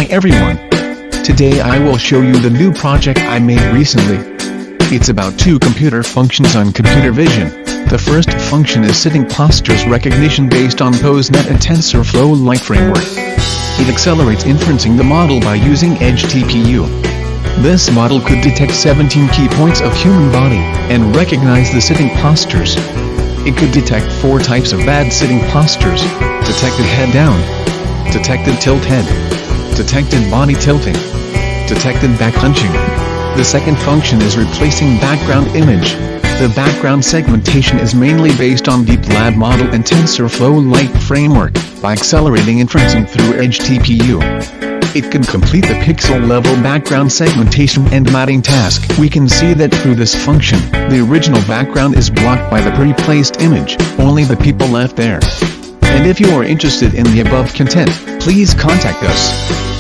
Hi everyone. Today I will show you the new project I made recently. It's about two computer functions on computer vision. The first function is sitting postures recognition based on Pose Net and TensorFlowLite framework. It accelerates inferencing the model by using Edge TPU. This model could detect 17 key points of human body and recognize the sitting postures. It could detect 4 types of bad sitting postures: detected head down, detected tilt head, detected body tilting, detected back hunching. The second function is replacing background image. The background segmentation is mainly based on DeepLabmodel and TensorFlowLite framework by accelerating inferencing through Edge TPU. It can complete the pixel-level background segmentation and matting task. We can see that through this function, the original background is blocked by the pre-placed image, only the people left there. And if you are interested in the above content, please contact us.